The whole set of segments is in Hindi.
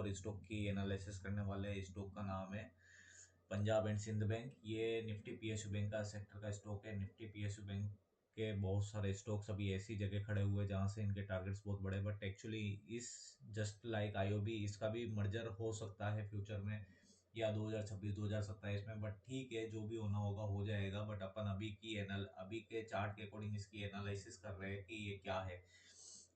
और स्टॉक की एनालिसिस करने वाले। स्टॉक का नाम है पंजाब एंड सिंध बैंक। ये निफ्टी पीएसयू बैंक का सेक्टर का स्टॉक है। निफ्टी पीएसयू बैंक के बहुत सारे स्टॉक्स अभी ऐसी जगह खड़े हुए जहाँ से इनके टारगेट्स बहुत बड़े, बट एक्चुअली इस जस्ट लाइक आईओबी इसका भी मर्जर हो सकता है फ्यूचर में या 2026 2027 में। बट ठीक है, जो भी होना होगा हो जाएगा। बट अपन अभी के चार्ट के अकॉर्डिंग इसकी एनालिसिस कर रहे हैं कि ये क्या है।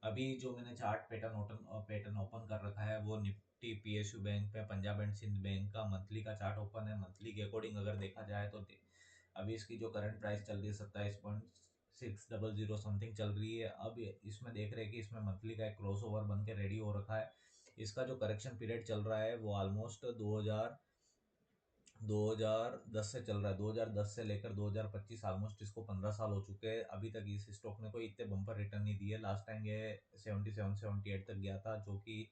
अभी जो मैंने चार्ट पैटर्न ओपन कर रखा है वो निफ्टी पीएसयू बैंक पे पंजाब एंड सिंध बैंक का मंथली का चार्ट ओपन है। मंथली के अकॉर्डिंग अगर देखा जाए तो अभी इसकी जो करंट प्राइस चल रही है 27.600 समथिंग चल रही है। अब इसमें देख रहे हैं कि इसमें मंथली का एक क्रॉस ओवर बन के रेडी हो रखा है। इसका जो करेक्शन पीरियड चल रहा है वो ऑलमोस्ट 2010 से चल रहा है। 2010 से लेकर 2025 ऑलमोस्ट इसको 15 साल हो चुके हैं। अभी तक इस स्टॉक ने कोई इतने बम्पर रिटर्न नहीं दिए। लास्ट टाइम ये 77-78 तक गया था, जो कि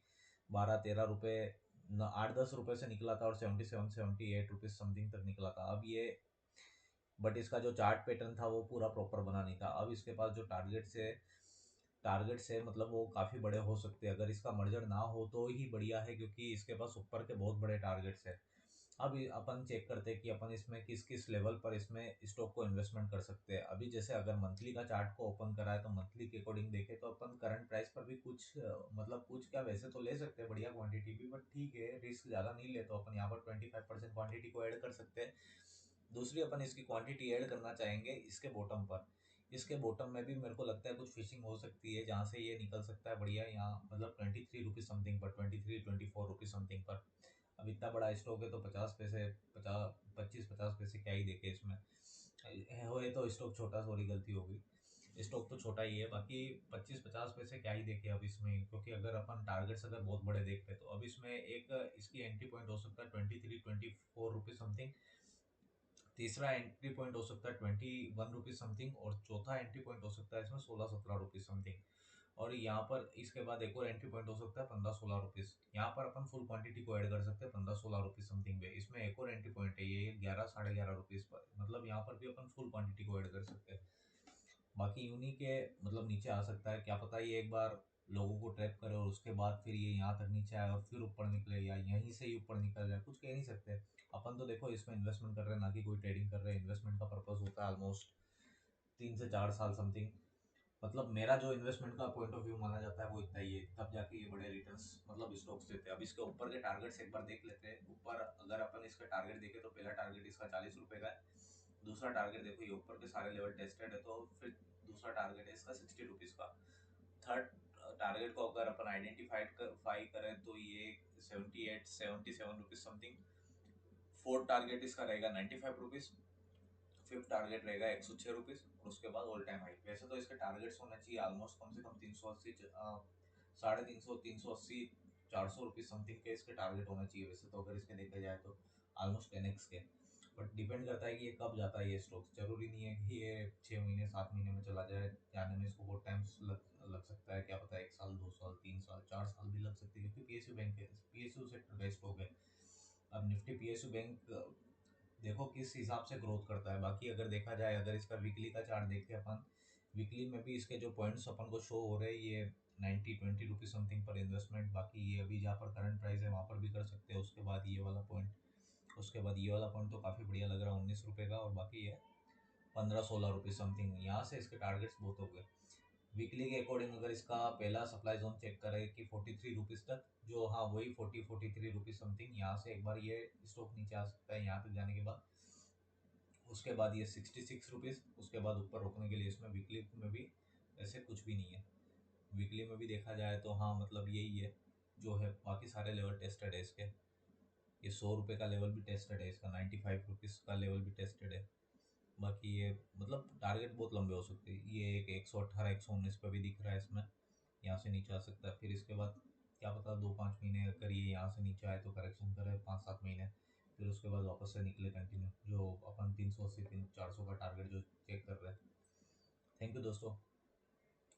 12-13 रुपये 8-10 रुपये से निकला था और 77-78 रुपीज समथिंग तक निकला था। अब ये बट इसका जो चार्ट पैटर्न था वो पूरा प्रॉपर बना नहीं था। अब इसके पास जो टारगेट से मतलब वो काफ़ी बड़े हो सकते हैं। अगर इसका मर्जर ना हो तो ही बढ़िया है, क्योंकि इसके पास ऊपर के बहुत बड़े टारगेट्स है। अब अपन चेक करते हैं कि अपन इसमें किस किस लेवल पर इसमें स्टॉक को इन्वेस्टमेंट कर सकते हैं। अभी जैसे अगर मंथली का चार्ट को ओपन करा है तो मंथली के अकॉर्डिंग देखें तो अपन करंट प्राइस पर भी कुछ मतलब कुछ क्या वैसे तो ले सकते हैं बढ़िया क्वांटिटी भी, बट ठीक है रिस्क ज़्यादा नहीं ले तो अपन यहाँ पर 25% क्वांटिटी को ऐड कर सकते हैं। दूसरी अपन इसकी क्वांटिटी ऐड करना चाहेंगे इसके बॉटम पर। इसके बॉटम में भी मेरे को लगता है कुछ फिशिंग हो सकती है, जहाँ से ये निकल सकता है बढ़िया यहाँ मतलब 23 रुपीज़ समथिंग पर, 23-24 रुपीज़ समथिंग पर। अब इतना बड़ा स्टॉक है तो 25 पैसे क्या ही देखे इसमें होए तो स्टॉक छोटा, सॉरी गलती हो गई, स्टॉक तो छोटा ही है। बाकी 25-50 पैसे क्या ही देखे अब इसमें, क्योंकि अगर अपन टारगेट्स अगर बहुत बड़े देखते तो अब इसमें एक इसकी एंट्री पॉइंट हो सकता है 23-24 रुपीज़ समथिंग। तीसरा एंट्री पॉइंट हो सकता है 21 रुपीज़ समथिंग, और चौथा एंट्री पॉइंट हो सकता है इसमें 16-17 रुपीज़ समथिंग। और यहाँ पर इसके बाद एक और एंट्री पॉइंट हो सकता है 15-16 रुपीज़। यहाँ पर अपन फुल क्वांटिटी को ऐड कर सकते हैं 15-16 रुपीज़ समथिंग पे। इसमें एक और एंट्री पॉइंट है ये 11-11.5 रुपीज़ पर, मतलब यहाँ पर भी अपन फुल क्वांटिटी को ऐड कर सकते हैं। बाकी यूनी के मतलब नीचे आ सकता है, क्या पता ये एक बार लोगों को ट्रैप करे और उसके बाद फिर ये यहाँ तक नीचे आए और फिर ऊपर निकले, या यहीं से ही ऊपर निकल जाए, कुछ कह नहीं सकते। अपन तो देखो इसमें इन्वेस्टमेंट कर रहे हैं, ना कि कोई ट्रेडिंग कर रहे हैं। इन्वेस्टमेंट का पर्पस होता है ऑलमोस्ट 3 से 4 साल समथिंग। मतलब मेरा जो इन्वेस्टमेंट का पॉइंट ऑफ व्यू माना जाता है वो इतना ही है, तब जाके ये बड़े रिटर्न्स मतलब स्टॉक्स देते हैं। अब इसके ऊपर के टारगेट्स एक बार देख लेते हैं। ऊपर अगर अपन इसका टारगेट देखें तो पहला टारगेट इसका 40 रुपये का है। दूसरा टारगेट देखो ये ऊपर के सारे लेवल टेस्टेड है, तो फिर दूसरा टारगेट है इसका 60 रुपीज़ का। थर्ड टारगेट को अगर अपन आइडेंटिफाई करें तो ये 78-77 रुपीज़ समथिंग। फोर्थ टारगेट इसका रहेगा 95 रुपीज़। फिफ्थ टारगेट रहेगा 106 रुपीज़, और उसके बाद ऑल टाइम हाई। वैसे तो इसके टारगेट्स होना चाहिए ऑलमोस्ट कम से कम 380, 350, 380, 400 रुपीज़ समथिंग के इसके टारगेट होना चाहिए वैसे तो, अगर इसके देखा जाए तो ऑलमोस्ट 10x के। बट डिपेंड करता है कि ये कब जाता है ये स्टॉक। जरूरी नहीं है कि ये 6 महीने 7 महीने में चला जाए, जाने में इसको बहुत टाइम लग सकता है। क्या पता 1 साल 2 साल 3 साल 4 साल भी लग सकते हैं, क्योंकि पीएसयू बैंक है, पीएसयू सेक्टर का स्टॉक है। अब निफ्टी पीएसयू बैंक देखो किस हिसाब से ग्रोथ करता है। बाकी अगर देखा जाए, अगर इसका वीकली का चार्ट देखें अपन, वीकली में भी इसके जो पॉइंट्स अपन को शो हो रहे हैं ये 90-20 रुपीज़ समथिंग पर इन्वेस्टमेंट। बाकी ये अभी जहाँ पर करंट प्राइस है वहाँ पर भी कर सकते हैं। उसके बाद ये वाला पॉइंट, उसके बाद ये वाला पॉइंट तो काफ़ी बढ़िया लग रहा है 19 रुपये का, और बाकी ये 15-16 रुपीज़ समथिंग। यहाँ से इसके टारगेट्स बहुत हो गए। वीकली के अकॉर्डिंग अगर इसका पहला सप्लाई जोन चेक करें कि 43 रुपीज़ तक, जो हाँ वही 43 रुपीज़ समथिंग, यहाँ से एक बार ये स्टॉक नीचे आ सकता है यहाँ तक जाने के बाद। उसके बाद ये 66 रुपीज़, उसके बाद ऊपर रोकने के लिए इसमें वीकली में भी ऐसे कुछ भी नहीं है। वीकली में भी देखा जाए तो हाँ मतलब यही है जो है। बाकी सारे लेवल टेस्टेड है इसके। ये 100 रुपये का लेवल भी टेस्टेड है इसका, 95 रुपीज़ का लेवल भी टेस्टेड है। बाकी ये मतलब टारगेट बहुत लंबे हो सकते हैं। ये एक 118 119 पे भी दिख रहा है इसमें, यहाँ से नीचे आ सकता है। फिर इसके बाद क्या पता 2-5 महीने अगर ये यहाँ से नीचे आए तो करेक्शन करे 5-7 महीने, फिर उसके बाद वापस से निकले कंटिन्यू, जो अपन 380 400 का टारगेट जो चेक कर रहे हैं। थैंक यू दोस्तों।